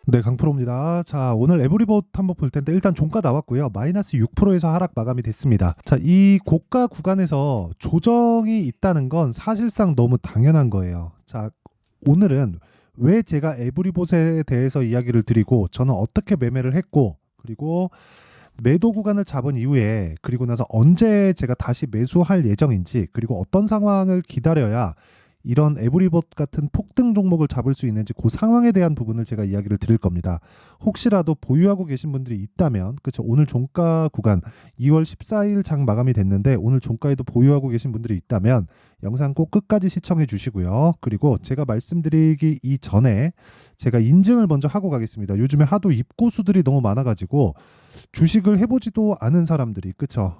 네, 강프로입니다. 자, 오늘 에브리봇 한번 볼 텐데 일단 종가 나왔고요. 마이너스 6%에서 하락 마감이 됐습니다. 자, 이 고가 구간에서 조정이 있다는 건 사실상 너무 당연한 거예요. 자, 오늘은 왜 제가 에브리봇에 대해서 이야기를 드리고 저는 어떻게 매매를 했고 그리고 매도 구간을 잡은 이후에 그리고 나서 언제 제가 다시 매수할 예정인지 그리고 어떤 상황을 기다려야 이런 에브리봇 같은 폭등 종목을 잡을 수 있는지 그 상황에 대한 부분을 제가 이야기를 드릴 겁니다. 혹시라도 보유하고 계신 분들이 있다면 그렇죠. 오늘 종가 구간 2월 14일 장 마감이 됐는데 오늘 종가에도 보유하고 계신 분들이 있다면 영상 꼭 끝까지 시청해 주시고요. 그리고 제가 말씀드리기 이전에 제가 인증을 먼저 하고 가겠습니다. 요즘에 하도 입고수들이 너무 많아가지고 주식을 해보지도 않은 사람들이 그쵸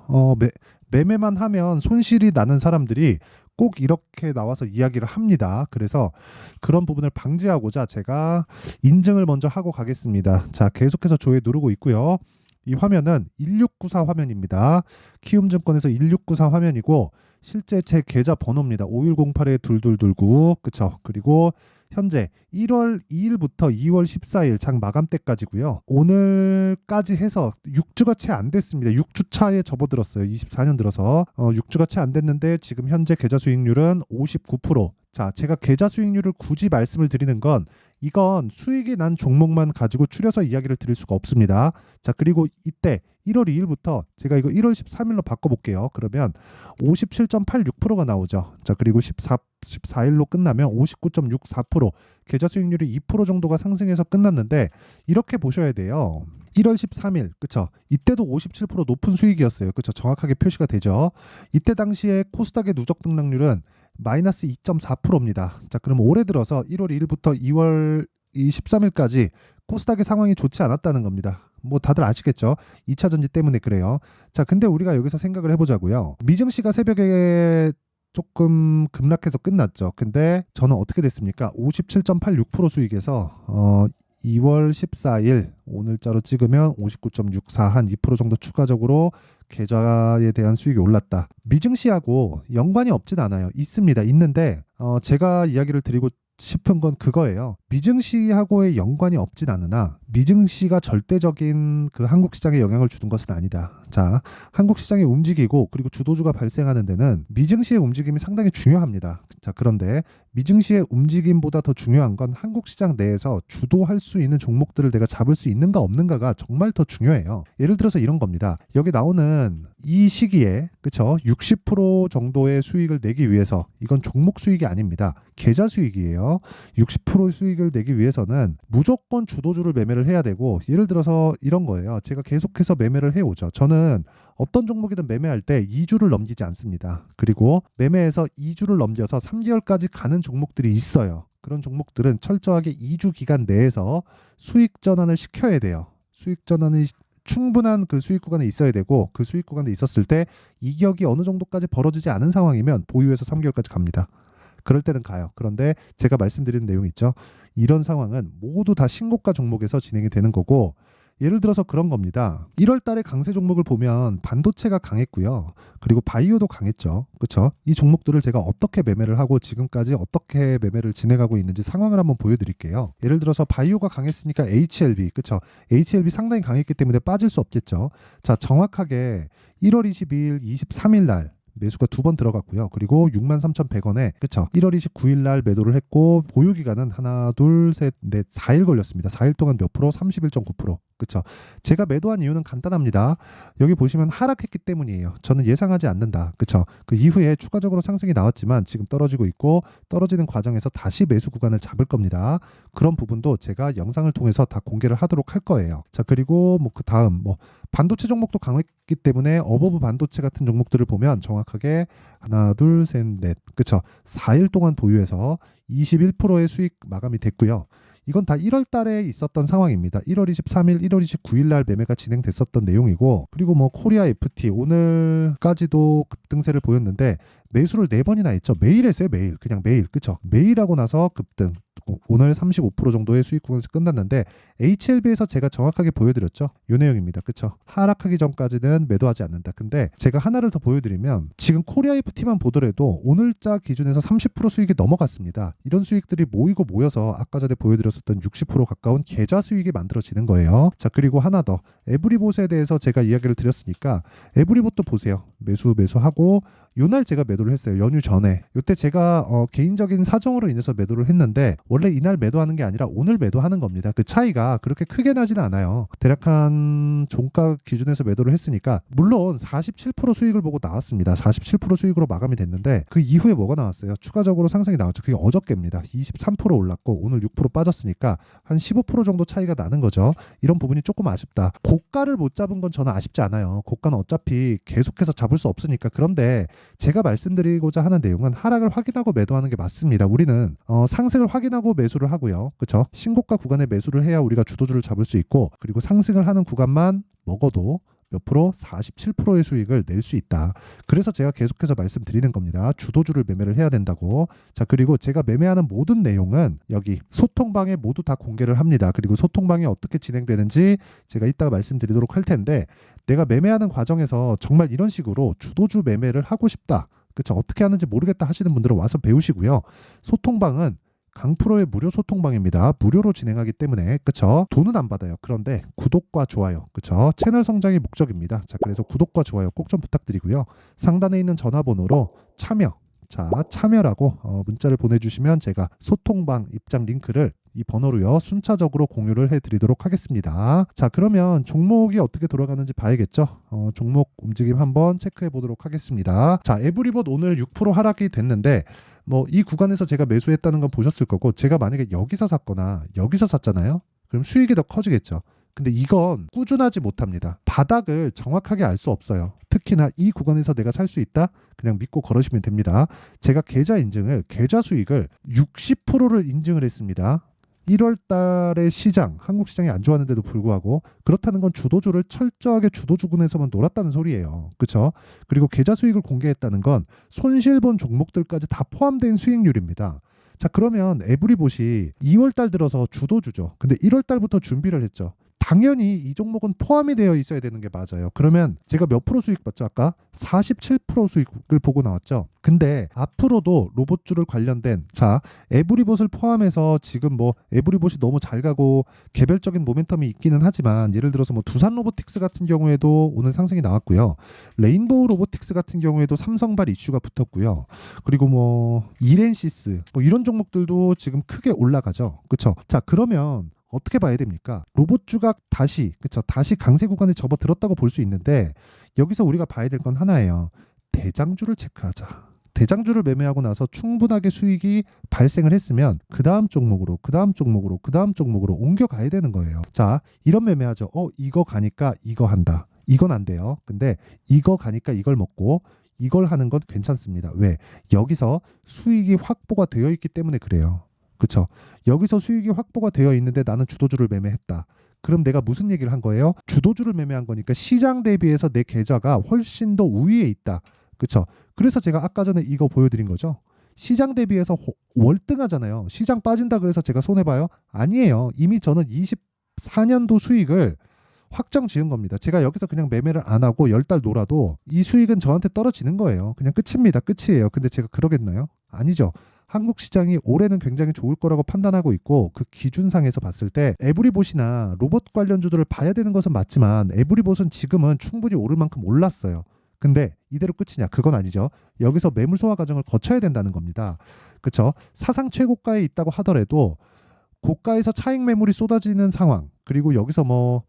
매매만 하면 손실이 나는 사람들이 꼭 이렇게 나와서 이야기를 합니다. 그래서 그런 부분을 방지하고자 제가 인증을 먼저 하고 가겠습니다. 자, 계속해서 조회 누르고 있고요. 이 화면은 1694 화면입니다. 키움증권에서 1694 화면이고 실제 제 계좌 번호입니다. 5108-2229 그쵸. 그리고 현재 1월 2일부터 2월 14일 장 마감 때까지고요. 오늘까지 해서 6주가 채 안 됐습니다. 6주 차에 접어들었어요. 24년 들어서 6주가 채 안 됐는데 지금 현재 계좌 수익률은 59%. 자, 제가 계좌 수익률을 굳이 말씀을 드리는 건 이건 수익이 난 종목만 가지고 추려서 이야기를 드릴 수가 없습니다. 자, 그리고 이때 1월 2일부터 제가 이거 1월 13일로 바꿔볼게요. 그러면 57.86%가 나오죠. 자, 그리고 14일로 끝나면 59.64%, 계좌 수익률이 2% 정도가 상승해서 끝났는데 이렇게 보셔야 돼요. 1월 13일, 그쵸? 이때도 57% 높은 수익이었어요. 그쵸? 정확하게 표시가 되죠. 이때 당시에 코스닥의 누적 등락률은 마이너스 2.4%입니다. 자, 그럼 올해 들어서 1월 1일부터 2월 13일까지 코스닥의 상황이 좋지 않았다는 겁니다. 뭐 다들 아시겠죠? 2차 전지 때문에 그래요. 자, 근데 우리가 여기서 생각을 해보자고요. 미증시가 새벽에 조금 급락해서 끝났죠. 근데 저는 어떻게 됐습니까? 57.86% 수익에서 2월 14일 오늘자로 찍으면 59.64 한 2% 정도 추가적으로 계좌에 대한 수익이 올랐다. 미증시하고 연관이 없진 않아요. 있습니다. 있는데 제가 이야기를 드리고 싶은 건 그거예요. 미증시하고의 연관이 없진 않으나 미증시가 절대적인 그 한국 시장에 영향을 주는 것은 아니다. 자, 한국 시장이 움직이고 그리고 주도주가 발생하는 데는 미증시의 움직임이 상당히 중요합니다. 자, 그런데 미증시의 움직임보다 더 중요한 건 한국 시장 내에서 주도할 수 있는 종목들을 내가 잡을 수 있는가 없는가가 정말 더 중요해요. 예를 들어서 이런 겁니다. 여기 나오는 이 시기에 그쵸? 60% 정도의 수익을 내기 위해서 이건 종목 수익이 아닙니다. 계좌 수익이에요. 60% 수익을 내기 위해서는 무조건 주도주를 매매를 해야 되고 예를 들어서 이런 거예요. 제가 계속해서 매매를 해오죠. 저는 어떤 종목이든 매매할 때 2주를 넘기지 않습니다. 그리고 매매해서 2주를 넘겨서 3개월까지 가는 종목들이 있어요. 그런 종목들은 철저하게 2주 기간 내에서 수익 전환을 시켜야 돼요. 수익 전환이 충분한 그 수익 구간에 있어야 되고 그 수익 구간에 있었을 때 이격이 어느 정도까지 벌어지지 않은 상황이면 보유해서 3개월까지 갑니다. 그럴 때는 가요. 그런데 제가 말씀드리는 내용이 있죠. 이런 상황은 모두 다 신고가 종목에서 진행이 되는 거고 예를 들어서 그런 겁니다. 1월 달에 강세 종목을 보면 반도체가 강했고요. 그리고 바이오도 강했죠. 그렇죠? 이 종목들을 제가 어떻게 매매를 하고 지금까지 어떻게 매매를 진행하고 있는지 상황을 한번 보여드릴게요. 예를 들어서 바이오가 강했으니까 HLB, 그렇죠? HLB 상당히 강했기 때문에 빠질 수 없겠죠. 자, 정확하게 1월 22일, 23일 날 매수가 2번 들어갔고요. 그리고 63,100원에 그쵸 1월 29일 날 매도를 했고 보유 기간은 하나 둘 셋 넷 4일 걸렸습니다. 4일 동안 몇 프로? 31.9%. 그쵸. 제가 매도한 이유는 간단합니다. 여기 보시면 하락했기 때문이에요. 저는 예상하지 않는다. 그쵸. 그 이후에 추가적으로 상승이 나왔지만 지금 떨어지고 있고 떨어지는 과정에서 다시 매수 구간을 잡을 겁니다. 그런 부분도 제가 영상을 통해서 다 공개를 하도록 할 거예요. 자, 그리고 뭐 그 다음 뭐 반도체 종목도 강했기 때문에 어버브 반도체 같은 종목들을 보면 정확하게 하나 둘 셋 넷 그쵸 4일 동안 보유해서 21%의 수익 마감이 됐고요. 이건 다 1월 달에 있었던 상황입니다. 1월 23일, 1월 29일 날 매매가 진행됐었던 내용이고 그리고 뭐 코리아 FT 오늘까지도 급등세를 보였는데 매수를 4번이나 했죠. 매일 했어요. 매일. 그냥 매일. 그쵸? 매일 하고 나서 급등. 오늘 35% 정도의 수익 구간에서 끝났는데 HLB에서 제가 정확하게 보여드렸죠. 이 내용입니다. 그쵸? 하락하기 전까지는 매도하지 않는다. 근데 제가 하나를 더 보여드리면 지금 코리아 FT만 보더라도 오늘자 기준에서 30% 수익이 넘어갔습니다. 이런 수익들이 모이고 모여서 아까 전에 보여드렸었던 60% 가까운 계좌 수익이 만들어지는 거예요. 자, 그리고 하나 더 에브리봇에 대해서 제가 이야기를 드렸으니까 에브리봇도 보세요. 매수하고 요날 제가 매도를 했어요. 연휴 전에. 요때 제가 개인적인 사정으로 인해서 매도를 했는데 원래 이날 매도하는 게 아니라 오늘 매도하는 겁니다. 그 차이가 그렇게 크게 나지는 않아요. 대략 한 종가 기준에서 매도를 했으니까 물론 47% 수익을 보고 나왔습니다. 47% 수익으로 마감이 됐는데 그 이후에 뭐가 나왔어요? 추가적으로 상승이 나왔죠. 그게 어저께입니다. 23% 올랐고 오늘 6% 빠졌으니까 한 15% 정도 차이가 나는 거죠. 이런 부분이 조금 아쉽다. 고가를 못 잡은 건 저는 아쉽지 않아요. 고가는 어차피 계속해서 잡을 수 없으니까. 그런데 제가 말씀드리고자 하는 내용은 하락을 확인하고 매도하는 게 맞습니다. 우리는 상승을 확인하고 매수를 하고요. 그렇죠? 신고가 구간에 매수를 해야 우리가 주도주를 잡을 수 있고 그리고 상승을 하는 구간만 먹어도 몇 프로? 47%의 수익을 낼 수 있다. 그래서 제가 계속해서 말씀드리는 겁니다. 주도주를 매매를 해야 된다고. 자, 그리고 제가 매매하는 모든 내용은 여기 소통방에 모두 다 공개를 합니다. 그리고 소통방이 어떻게 진행되는지 제가 이따가 말씀드리도록 할 텐데 내가 매매하는 과정에서 정말 이런 식으로 주도주 매매를 하고 싶다. 그쵸? 어떻게 하는지 모르겠다 하시는 분들은 와서 배우시고요. 소통방은 강프로의 무료 소통방입니다. 무료로 진행하기 때문에 그쵸? 돈은 안 받아요. 그런데 구독과 좋아요 그쵸? 채널 성장이 목적입니다. 자, 그래서 구독과 좋아요 꼭 좀 부탁드리고요. 상단에 있는 전화번호로 참여라고 문자를 보내주시면 제가 소통방 입장 링크를 이 번호로요 순차적으로 공유를 해드리도록 하겠습니다. 자, 그러면 종목이 어떻게 돌아가는지 봐야겠죠. 종목 움직임 한번 체크해 보도록 하겠습니다. 자, 에브리봇 오늘 6% 하락이 됐는데 이 구간에서 제가 매수했다는 건 보셨을 거고 제가 만약에 여기서 샀거나 여기서 샀잖아요. 그럼 수익이 더 커지겠죠. 근데 이건 꾸준하지 못합니다. 바닥을 정확하게 알 수 없어요. 특히나 이 구간에서 내가 살 수 있다? 그냥 믿고 걸으시면 됩니다. 제가 계좌 수익을 60%를 인증을 했습니다. 1월 달에 한국 시장이 안 좋았는데도 불구하고 그렇다는 건 주도주를 철저하게 주도주군에서만 놀았다는 소리예요. 그렇죠? 그리고 계좌 수익을 공개했다는 건 손실본 종목들까지 다 포함된 수익률입니다. 자, 그러면 에브리봇이 2월 달 들어서 주도주죠. 근데 1월 달부터 준비를 했죠. 당연히 이 종목은 포함이 되어 있어야 되는 게 맞아요. 그러면 제가 몇 프로 수익 봤죠? 아까 47% 수익을 보고 나왔죠. 근데 앞으로도 로봇주를 관련된 에브리봇을 포함해서 지금 에브리봇이 너무 잘 가고 개별적인 모멘텀이 있기는 하지만 예를 들어서 두산 로보틱스 같은 경우에도 오늘 상승이 나왔고요. 레인보우 로보틱스 같은 경우에도 삼성발 이슈가 붙었고요. 그리고 이렌시스 이런 종목들도 지금 크게 올라가죠. 그렇죠? 자, 그러면 어떻게 봐야 됩니까? 로봇주가 다시 강세 구간에 접어들었다고 볼 수 있는데 여기서 우리가 봐야 될 건 하나예요. 대장주를 체크하자. 대장주를 매매하고 나서 충분하게 수익이 발생을 했으면 그 다음 종목으로 옮겨가야 되는 거예요. 자, 이런 매매하죠. 이거 가니까 이거 한다. 이건 안 돼요. 근데 이거 가니까 이걸 먹고 이걸 하는 건 괜찮습니다. 왜? 여기서 수익이 확보가 되어 있기 때문에 그래요. 그쵸? 여기서 수익이 확보가 되어 있는데 나는 주도주를 매매했다. 그럼 내가 무슨 얘기를 한 거예요? 주도주를 매매한 거니까 시장 대비해서 내 계좌가 훨씬 더 우위에 있다. 그쵸? 그래서 제가 아까 전에 이거 보여드린 거죠. 시장 대비해서 월등하잖아요. 시장 빠진다 그래서 제가 손해봐요? 아니에요. 이미 저는 24년도 수익을 확정 지은 겁니다. 제가 여기서 그냥 매매를 안 하고 10달 놀아도 이 수익은 저한테 떨어지는 거예요. 그냥 끝입니다. 끝이에요. 근데 제가 그러겠나요? 아니죠. 한국 시장이 올해는 굉장히 좋을 거라고 판단하고 있고 그 기준상에서 봤을 때 에브리봇이나 로봇 관련주들을 봐야 되는 것은 맞지만 에브리봇은 지금은 충분히 오를 만큼 올랐어요. 근데 이대로 끝이냐? 그건 아니죠. 여기서 매물 소화 과정을 거쳐야 된다는 겁니다. 그렇죠? 사상 최고가에 있다고 하더라도 고가에서 차익 매물이 쏟아지는 상황 그리고 여기서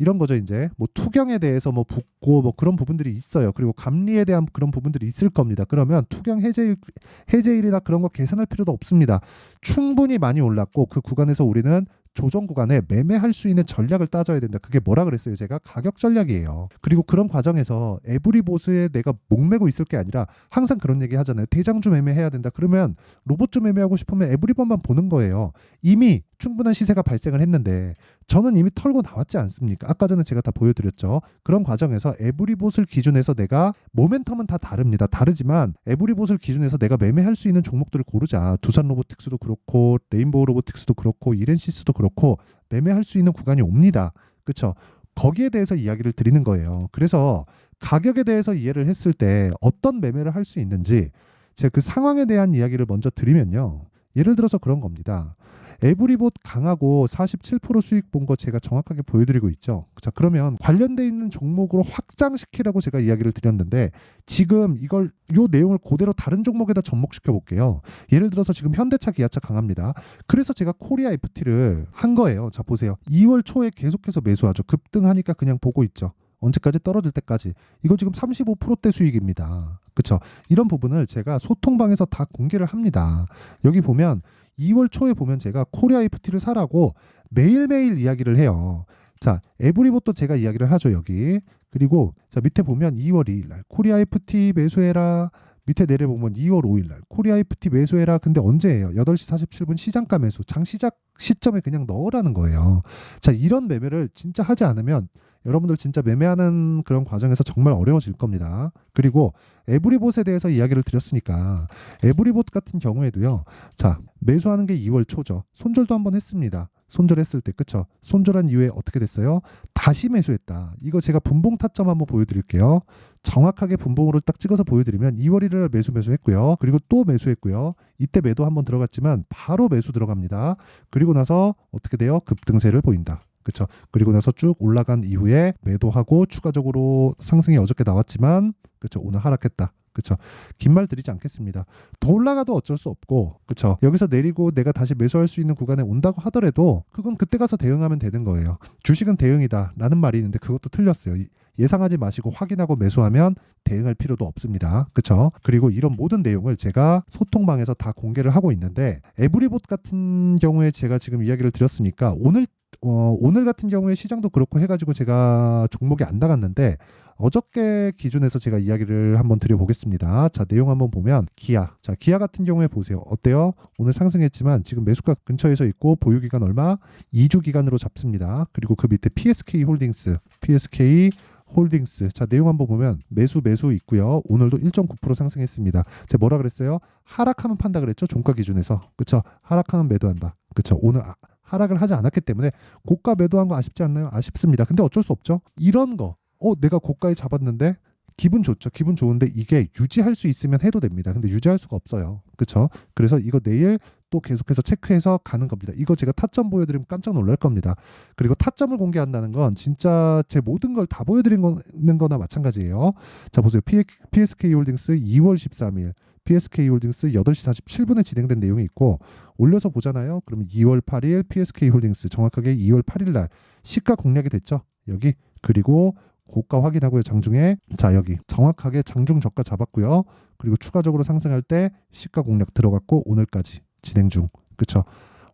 이런 거죠. 이제 투경에 대해서 붙고 그런 부분들이 있어요. 그리고 감리에 대한 그런 부분들이 있을 겁니다. 그러면 투경 해제일이나 그런 거 계산할 필요도 없습니다. 충분히 많이 올랐고 그 구간에서 우리는 조정 구간에 매매할 수 있는 전략을 따져야 된다. 그게 뭐라 그랬어요? 제가 가격 전략이에요. 그리고 그런 과정에서 에브리봇에 내가 목매고 있을 게 아니라 항상 그런 얘기 하잖아요. 대장주 매매해야 된다. 그러면 로봇주 매매하고 싶으면 에브리봇만 보는 거예요. 이미 충분한 시세가 발생을 했는데 저는 이미 털고 나왔지 않습니까? 아까 전에 제가 다 보여드렸죠. 그런 과정에서 에브리봇을 기준해서 내가 모멘텀은 다 다릅니다. 다르지만 에브리봇을 기준해서 내가 매매할 수 있는 종목들을 고르자. 두산 로보틱스도 그렇고 레인보우 로보틱스도 그렇고 이렌시스도 그렇고 매매할 수 있는 구간이 옵니다. 그렇죠? 거기에 대해서 이야기를 드리는 거예요. 그래서 가격에 대해서 이해를 했을 때 어떤 매매를 할 수 있는지 제가 그 상황에 대한 이야기를 먼저 드리면요. 예를 들어서 그런 겁니다. 에브리봇 강하고 47% 수익 본 거 제가 정확하게 보여드리고 있죠. 자, 그러면 관련돼 있는 종목으로 확장시키라고 제가 이야기를 드렸는데 지금 요 내용을 그대로 다른 종목에다 접목시켜 볼게요. 예를 들어서 지금 현대차, 기아차 강합니다. 그래서 제가 코리아 FT를 한 거예요. 자, 보세요. 2월 초에 계속해서 매수하죠. 급등하니까 그냥 보고 있죠. 언제까지? 떨어질 때까지. 이거 지금 35%대 수익입니다. 그쵸? 이런 부분을 제가 소통방에서 다 공개를 합니다. 여기 보면 2월 초에 보면 제가 코리아 FT를 사라고 매일매일 이야기를 해요. 자, 에브리봇도 제가 이야기를 하죠, 여기. 그리고 자, 밑에 보면 2월 2일 날 코리아 FT 매수해라. 밑에 내려보면 2월 5일 날 코리아 FT 매수해라. 근데 언제예요? 8시 47분 시장가 매수. 장 시작 시점에 그냥 넣으라는 거예요. 자, 이런 매매를 진짜 하지 않으면 여러분들 진짜 매매하는 그런 과정에서 정말 어려워질 겁니다. 그리고 에브리봇에 대해서 이야기를 드렸으니까 에브리봇 같은 경우에도요. 자, 매수하는 게 2월 초죠. 손절도 한번 했습니다. 손절했을 때, 그쵸? 손절한 이후에 어떻게 됐어요? 다시 매수했다. 이거 제가 분봉 타점 한번 보여드릴게요. 정확하게 분봉으로 딱 찍어서 보여드리면 2월 1일 매수했고요. 그리고 또 매수했고요. 이때 매도 한번 들어갔지만 바로 매수 들어갑니다. 그리고 나서 어떻게 돼요? 급등세를 보인다. 그렇죠. 그리고 나서 쭉 올라간 이후에 매도하고 추가적으로 상승이 어저께 나왔지만 그렇죠. 오늘 하락했다. 그렇죠. 긴 말 드리지 않겠습니다. 더 올라가도 어쩔 수 없고 그렇죠. 여기서 내리고 내가 다시 매수할 수 있는 구간에 온다고 하더라도 그건 그때 가서 대응하면 되는 거예요. 주식은 대응이다 라는 말이 있는데 그것도 틀렸어요. 예상하지 마시고 확인하고 매수하면 대응할 필요도 없습니다. 그렇죠? 그리고 이런 모든 내용을 제가 소통방에서 다 공개를 하고 있는데 에브리봇 같은 경우에 제가 지금 이야기를 드렸으니까 오늘 같은 경우에 시장도 그렇고 해가지고 제가 종목이 안 나갔는데 어저께 기준에서 제가 이야기를 한번 드려보겠습니다. 자, 내용 한번 보면 기아. 자, 기아 같은 경우에 보세요. 어때요? 오늘 상승했지만 지금 매수가 근처에서 있고 보유기간 얼마? 2주 기간으로 잡습니다. 그리고 그 밑에 PSK 홀딩스. 자, 내용 한번 보면 매수 있고요. 오늘도 1.9% 상승했습니다. 제가 뭐라 그랬어요? 하락하면 판다 그랬죠? 종가 기준에서. 그쵸? 하락하면 매도한다. 그쵸? 오늘 하락을 하지 않았기 때문에 고가 매도한 거 아쉽지 않나요? 아쉽습니다. 근데 어쩔 수 없죠. 이런 거 내가 고가에 잡았는데 기분 좋죠. 기분 좋은데 이게 유지할 수 있으면 해도 됩니다. 근데 유지할 수가 없어요. 그렇죠? 그래서 이거 내일 또 계속해서 체크해서 가는 겁니다. 이거 제가 타점 보여드리면 깜짝 놀랄 겁니다. 그리고 타점을 공개한다는 건 진짜 제 모든 걸 다 보여드리는 거나 마찬가지예요. 자, 보세요. PSK 홀딩스 2월 13일 PSK 홀딩스 8시 47분에 진행된 내용이 있고 올려서 보잖아요. 그러면 2월 8일 PSK 홀딩스 정확하게 2월 8일 날 시가 공략이 됐죠. 여기. 그리고 고가 확인하고요. 장중에 자, 여기 정확하게 장중 저가 잡았고요. 그리고 추가적으로 상승할 때 시가 공략 들어갔고 오늘까지 진행 중. 그쵸?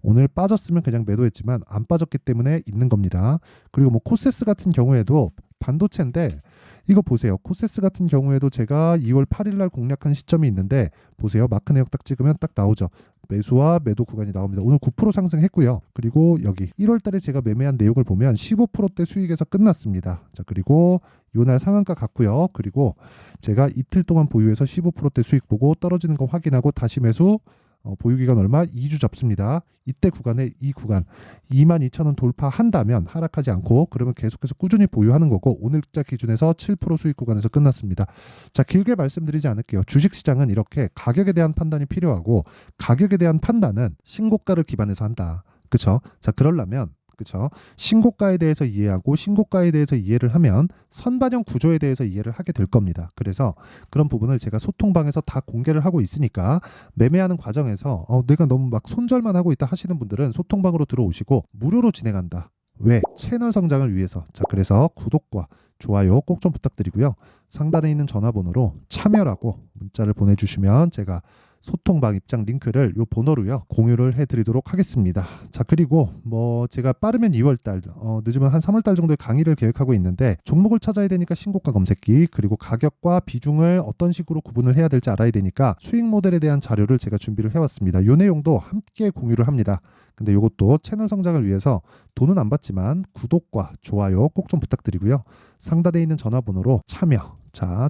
오늘 빠졌으면 그냥 매도했지만 안 빠졌기 때문에 있는 겁니다. 그리고 뭐 코세스 같은 경우에도 반도체인데 이거 보세요. 코세스 같은 경우에도 제가 2월 8일 날 공략한 시점이 있는데 보세요. 마크 내역 딱 찍으면 딱 나오죠. 매수와 매도 구간이 나옵니다. 오늘 9% 상승했고요. 그리고 여기 1월 달에 제가 매매한 내역을 보면 15%대 수익에서 끝났습니다. 자, 그리고 요날 상한가 갔고요. 그리고 제가 이틀 동안 보유해서 15%대 수익 보고 떨어지는 거 확인하고 다시 매수 보유기간 얼마? 2주 잡습니다. 이때 구간에 이 구간 22,000원 돌파한다면 하락하지 않고 그러면 계속해서 꾸준히 보유하는 거고 오늘자 기준에서 7% 수익 구간에서 끝났습니다. 자, 길게 말씀드리지 않을게요. 주식시장은 이렇게 가격에 대한 판단이 필요하고 가격에 대한 판단은 신고가를 기반해서 한다. 그렇죠? 자, 그러려면 그렇죠? 신고가에 대해서 이해하고 신고가에 대해서 이해를 하면 선반영 구조에 대해서 이해를 하게 될 겁니다. 그래서 그런 부분을 제가 소통방에서 다 공개를 하고 있으니까 매매하는 과정에서 내가 너무 막 손절만 하고 있다 하시는 분들은 소통방으로 들어오시고 무료로 진행한다. 왜? 채널 성장을 위해서. 자, 그래서 구독과 좋아요 꼭 좀 부탁드리고요. 상단에 있는 전화번호로 참여라고 문자를 보내주시면 제가 소통방 입장 링크를 요 번호로요 공유를 해드리도록 하겠습니다. 자, 그리고 뭐 제가 빠르면 2월달, 늦으면 한 3월달 정도에 강의를 계획하고 있는데 종목을 찾아야 되니까 신고가 검색기, 그리고 가격과 비중을 어떤 식으로 구분을 해야 될지 알아야 되니까 수익 모델에 대한 자료를 제가 준비를 해왔습니다. 요 내용도 함께 공유를 합니다. 근데 이것도 채널 성장을 위해서 돈은 안 받지만 구독과 좋아요 꼭 좀 부탁드리고요. 상단에 있는 전화번호로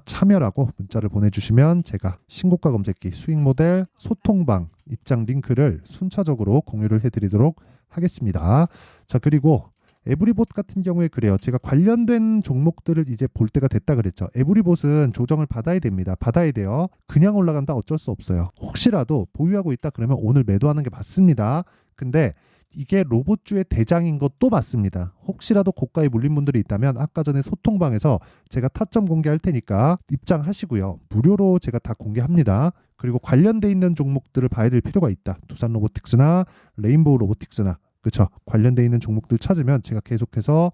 참여라고 문자를 보내주시면 제가 신고가 검색기, 수익 모델, 소통방 입장 링크를 순차적으로 공유를 해드리도록 하겠습니다. 자, 그리고 에브리봇 같은 경우에 그래요. 제가 관련된 종목들을 이제 볼 때가 됐다 그랬죠. 에브리봇은 조정을 받아야 됩니다. 받아야 돼요. 그냥 올라간다 어쩔 수 없어요. 혹시라도 보유하고 있다 그러면 오늘 매도하는 게 맞습니다. 근데 이게 로봇주의 대장인 것도 맞습니다. 혹시라도 고가에 물린 분들이 있다면 아까 전에 소통방에서 제가 타점 공개할 테니까 입장하시고요. 무료로 제가 다 공개합니다. 그리고 관련돼 있는 종목들을 봐야 될 필요가 있다. 두산 로보틱스나 레인보우 로보틱스나, 그쵸, 관련돼 있는 종목들 찾으면 제가 계속해서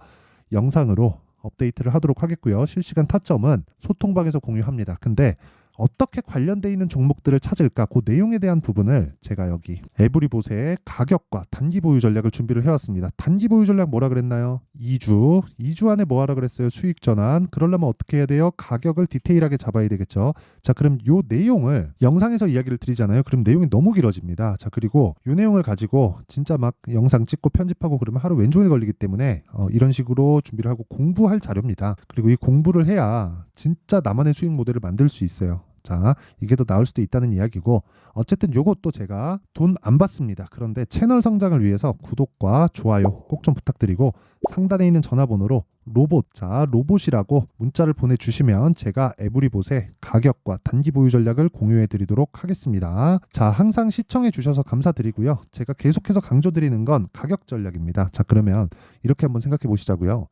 영상으로 업데이트를 하도록 하겠고요. 실시간 타점은 소통방에서 공유합니다. 근데 어떻게 관련돼 있는 종목들을 찾을까, 그 내용에 대한 부분을 제가 여기 에브리봇의 가격과 단기 보유 전략을 준비를 해왔습니다. 단기 보유 전략 뭐라 그랬나요? 2주 안에 뭐 하라 그랬어요? 수익 전환. 그러려면 어떻게 해야 돼요? 가격을 디테일하게 잡아야 되겠죠. 자, 그럼 요 내용을 영상에서 이야기를 드리잖아요. 그럼 내용이 너무 길어집니다. 자, 그리고 요 내용을 가지고 진짜 막 영상 찍고 편집하고 그러면 하루 왼종일 걸리기 때문에 이런 식으로 준비를 하고 공부할 자료입니다. 그리고 이 공부를 해야 진짜 나만의 수익 모델을 만들 수 있어요. 자, 이게 더 나을 수도 있다는 이야기고, 어쨌든 요것도 제가 돈 안 받습니다. 그런데 채널 성장을 위해서 구독과 좋아요 꼭 좀 부탁드리고, 상단에 있는 전화번호로 로봇이라고 문자를 보내주시면 제가 에브리봇의 가격과 단기 보유 전략을 공유해 드리도록 하겠습니다. 자, 항상 시청해 주셔서 감사드리고요. 제가 계속해서 강조드리는 건 가격 전략입니다. 자, 그러면 이렇게 한번 생각해 보시자고요.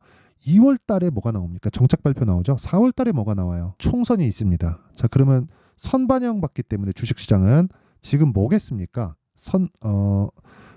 2월 달에 뭐가 나옵니까? 정책 발표 나오죠. 4월 달에 뭐가 나와요? 총선이 있습니다. 자, 그러면 선반영 받기 때문에 주식시장은 지금 뭐겠습니까?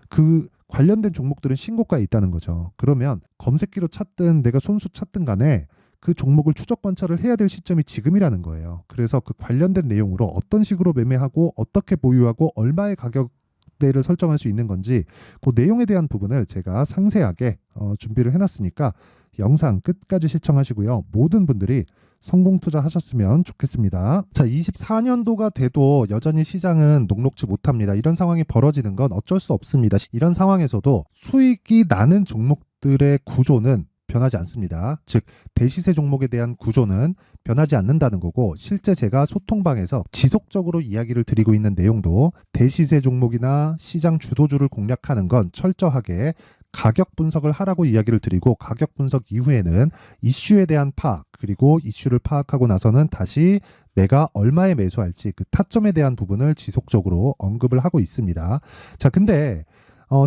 그 관련된 종목들은 신고가에 있다는 거죠. 그러면 검색기로 찾든 내가 손수 찾든 간에 그 종목을 추적 관찰을 해야 될 시점이 지금이라는 거예요. 그래서 그 관련된 내용으로 어떤 식으로 매매하고 어떻게 보유하고 얼마의 가격대를 설정할 수 있는 건지, 그 내용에 대한 부분을 제가 상세하게 준비를 해놨으니까 영상 끝까지 시청하시고요. 모든 분들이 성공 투자하셨으면 좋겠습니다. 자, 24년도가 돼도 여전히 시장은 녹록지 못합니다. 이런 상황이 벌어지는 건 어쩔 수 없습니다. 이런 상황에서도 수익이 나는 종목들의 구조는 변하지 않습니다. 즉, 대시세 종목에 대한 구조는 변하지 않는다는 거고, 실제 제가 소통방에서 지속적으로 이야기를 드리고 있는 내용도 대시세 종목이나 시장 주도주를 공략하는 건 철저하게 가격 분석을 하라고 이야기를 드리고, 가격 분석 이후에는 이슈에 대한 파악, 그리고 이슈를 파악하고 나서는 다시 내가 얼마에 매수할지 그 타점에 대한 부분을 지속적으로 언급을 하고 있습니다. 자, 근데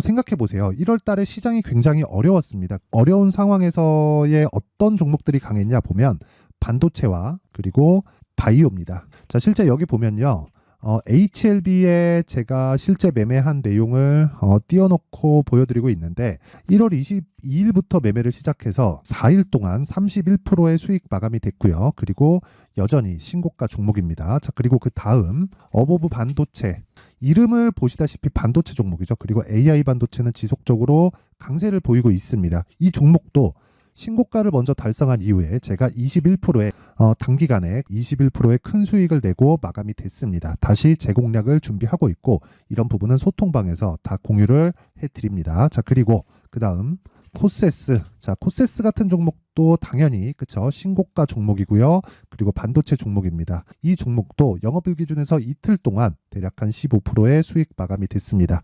생각해 보세요. 1월 달에 시장이 굉장히 어려웠습니다. 어려운 상황에서의 어떤 종목들이 강했냐 보면 반도체와 그리고 바이오입니다. 자, 실제 여기 보면요. HLB에 제가 실제 매매한 내용을 띄워놓고 보여드리고 있는데, 1월 22일부터 매매를 시작해서 4일 동안 31%의 수익 마감이 됐고요. 그리고 여전히 신고가 종목입니다. 자, 그리고 그 다음 어보브 반도체, 이름을 보시다시피 반도체 종목이죠. 그리고 AI 반도체는 지속적으로 강세를 보이고 있습니다. 이 종목도 신고가를 먼저 달성한 이후에 제가 21%의 단기간에 21%의 큰 수익을 내고 마감이 됐습니다. 다시 재공략을 준비하고 있고, 이런 부분은 소통방에서 다 공유를 해드립니다. 자, 그리고 그 다음 코세스. 자, 코세스 같은 종목도 당연히 그쵸, 신고가 종목이고요. 그리고 반도체 종목입니다. 이 종목도 영업일 기준에서 이틀 동안 대략 한 15%의 수익 마감이 됐습니다.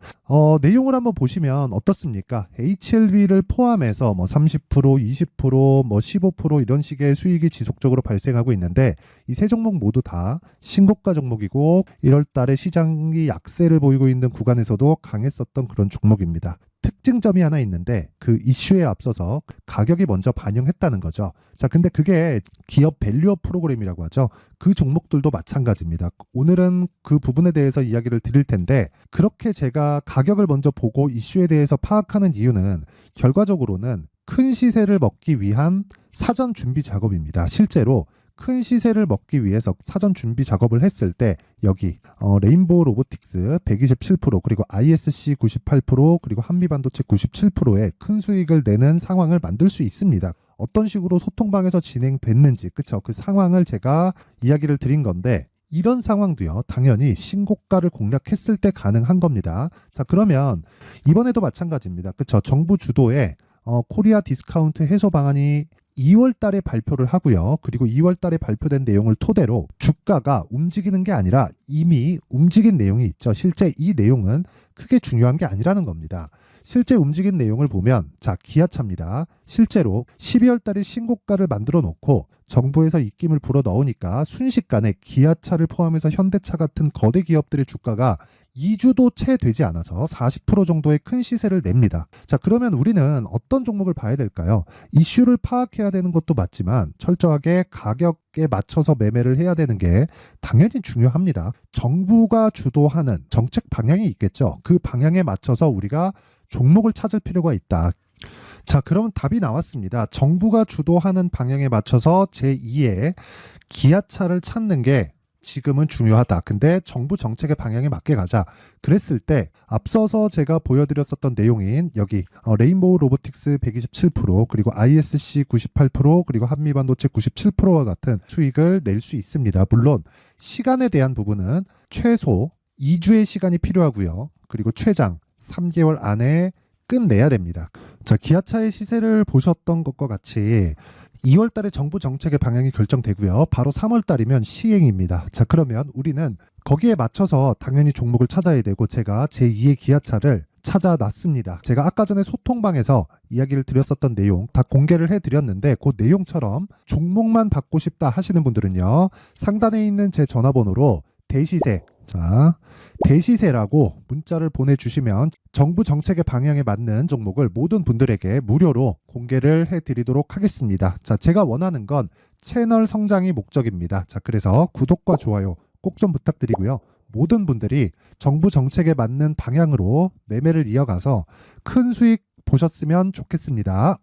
내용을 한번 보시면 어떻습니까? HLB를 포함해서 뭐 30%, 20%, 뭐 15% 이런 식의 수익이 지속적으로 발생하고 있는데, 이 세 종목 모두 다 신고가 종목이고 1월 달에 시장이 약세를 보이고 있는 구간에서도 강했었던 그런 종목입니다. 특징점이 하나 있는데, 그 이슈에 앞서서 가격이 먼저 반영했다는 거죠. 자, 근데 그게 기업 밸류업 프로그램이라고 하죠. 그 종목들도 마찬가지입니다. 오늘은 그 부분에 대해서 이야기를 드릴 텐데, 그렇게 제가 가격을 먼저 보고 이슈에 대해서 파악하는 이유는 결과적으로는 큰 시세를 먹기 위한 사전 준비 작업입니다. 실제로 큰 시세를 먹기 위해서 사전 준비 작업을 했을 때 여기 레인보우 로보틱스 127% 그리고 ISC 98% 그리고 한미반도체 97%의 큰 수익을 내는 상황을 만들 수 있습니다. 어떤 식으로 소통방에서 진행됐는지 그쵸? 그 상황을 제가 이야기를 드린 건데 이런 상황도요 당연히 신고가를 공략했을 때 가능한 겁니다. 자 그러면 이번에도 마찬가지입니다. 그쵸? 정부 주도의 코리아 디스카운트 해소 방안이 2월 달에 발표를 하고요. 그리고 2월 달에 발표된 내용을 토대로 주가가 움직이는 게 아니라 이미 움직인 내용이 있죠. 실제 이 내용은 크게 중요한 게 아니라는 겁니다. 실제 움직인 내용을 보면 자 기아차입니다. 실제로 12월 달에 신고가를 만들어 놓고 정부에서 입김을 불어 넣으니까 순식간에 기아차를 포함해서 현대차 같은 거대 기업들의 주가가 2주도 채 되지 않아서 40% 정도의 큰 시세를 냅니다. 자 그러면 우리는 어떤 종목을 봐야 될까요? 이슈를 파악해야 되는 것도 맞지만 철저하게 가격에 맞춰서 매매를 해야 되는 게 당연히 중요합니다. 정부가 주도하는 정책 방향이 있겠죠. 그 방향에 맞춰서 우리가 종목을 찾을 필요가 있다. 자 그러면 답이 나왔습니다. 정부가 주도하는 방향에 맞춰서 제2의 기아차를 찾는 게 지금은 중요하다. 근데 정부 정책의 방향에 맞게 가자. 그랬을 때 앞서서 제가 보여드렸었던 내용인 여기 레인보우 로보틱스 127% 그리고 ISC 98% 그리고 한미반도체 97%와 같은 수익을 낼 수 있습니다. 물론 시간에 대한 부분은 최소 2주의 시간이 필요하고요. 그리고 최장 3개월 안에 끝내야 됩니다. 자, 기아차의 시세를 보셨던 것과 같이 2월 달에 정부 정책의 방향이 결정되고요. 바로 3월 달이면 시행입니다. 자, 그러면 우리는 거기에 맞춰서 당연히 종목을 찾아야 되고 제가 제2의 기아차를 찾아놨습니다. 제가 아까 전에 소통방에서 이야기를 드렸었던 내용 다 공개를 해드렸는데 그 내용처럼 종목만 받고 싶다 하시는 분들은요. 상단에 있는 제 전화번호로 대시세 대시세라고 문자를 보내주시면 정부 정책의 방향에 맞는 종목을 모든 분들에게 무료로 공개를 해드리도록 하겠습니다. 자, 제가 원하는 건 채널 성장이 목적입니다. 자, 그래서 구독과 좋아요 꼭 좀 부탁드리고요. 모든 분들이 정부 정책에 맞는 방향으로 매매를 이어가서 큰 수익 보셨으면 좋겠습니다.